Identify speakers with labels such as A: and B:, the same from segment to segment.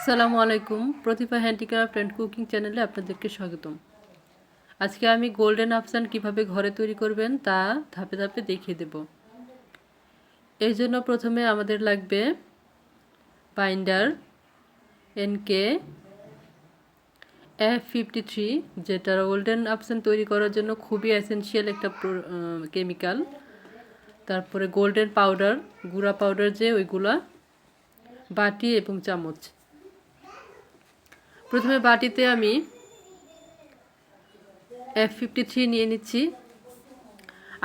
A: আসসালামু আলাইকুম। প্রতিভা handicraft and cooking চ্যানেলে আপনাদেরকে স্বাগতম। আজকে আমি গোল্ডেন আফসান কিভাবে ঘরে তৈরি করবেন তা ধাপে ধাপে দেখিয়ে দেব। এর জন্য প্রথমে আমাদের লাগবে বাইন্ডার এনকে F53, যেটা গোল্ডেন আফসান তৈরি করার জন্য খুবই এসেনশিয়াল একটা কেমিক্যাল। তারপরে গোল্ডেন পাউডার, গুঁড়া পাউডার, যে ওইগুলা, বাটি এবং চামচ। প্রথমে বাটিতে আমি F53 নিয়ে নিচ্ছি।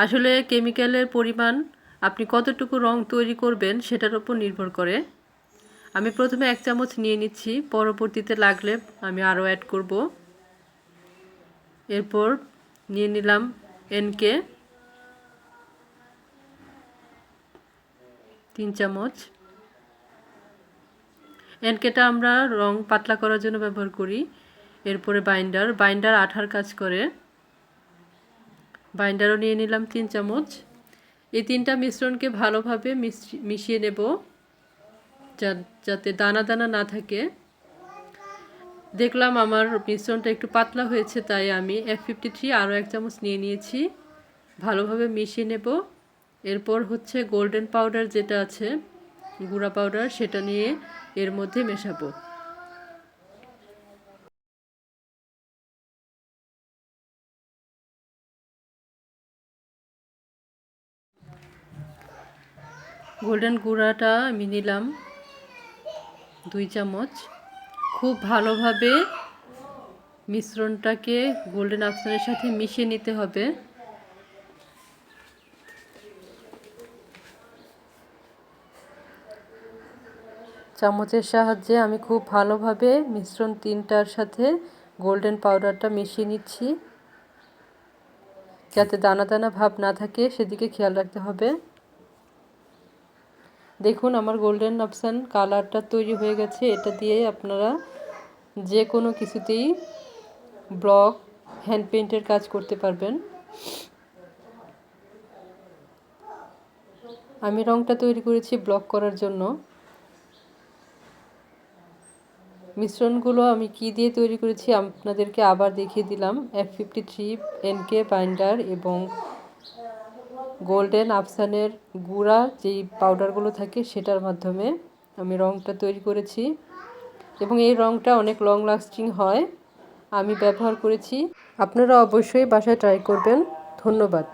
A: আসলে কেমিক্যালের পরিমাণ আপনি কতটুকু রং তৈরি করবেন সেটার উপর নির্ভর করে। আমি প্রথমে 1 চামচ নিয়ে নিচ্ছি, পরবর্তীতে লাগলে আমি আরও অ্যাড করব। এরপর নিয়ে নিলাম এনকে 3 চামচ। এনকেটা আমরা রং পাতলা করার জন্য ব্যবহার করি। এরপরে বাইন্ডার আঠার কাজ করে, বাইন্ডারও নিয়ে নিলাম 3 চামচ। এই তিনটা মিশ্রণকে ভালোভাবে মিশিয়ে নেব যাতে দানা দানা না থাকে। দেখলাম আমার মিশ্রণটা একটু পাতলা হয়েছে, তাই আমি F53 আরও 1 চামচ নিয়ে নিয়েছি। ভালোভাবে মিশিয়ে নেব। এরপর হচ্ছে গোল্ডেন পাউডার যেটা আছে, গুঁড়া পাউডার, সেটা নিয়ে এর মধ্যে মেশাবো। গোল্ডেন গুঁড়াটা আমি নিলাম 2 চামচ। খুব ভালোভাবে মিশ্রণটাকে গোল্ডেন আফসানের সাথে মিশিয়ে নিতে হবে। চামচের সাহায্যে আমি খুব ভালোভাবে মিশ্রণ তিনটার সাথে গোল্ডেন পাউডারটা মিশিয়ে নিচ্ছি, যাতে দানা দানা ভাব না থাকে সেদিকে খেয়াল রাখতে হবে। দেখুন আমার গোল্ডেন আফসান কালারটা তৈরি হয়ে গেছে। এটা দিয়ে আপনারা যে কোনো কিছুতেই ব্লক, হ্যান্ড পেইন্টের কাজ করতে পারবেন। আমি রংটা তৈরি করেছি ব্লক করার জন্য। মিশ্রণগুলো আমি কি দিয়ে তৈরি করেছি আপনাদেরকে আবার দেখিয়ে দিলাম। F53, এনকে বাইন্ডার এবং গোল্ডেন আফসানের গুঁড়া যেই পাউডারগুলো থাকে সেটার মাধ্যমে আমি রংটা তৈরি করেছি, এবং এই রংটা অনেক লং লাস্টিং হয়। আমি ব্যবহার করেছি। আপনারা অবশ্যই বাসায় ট্রাই করবেন। ধন্যবাদ।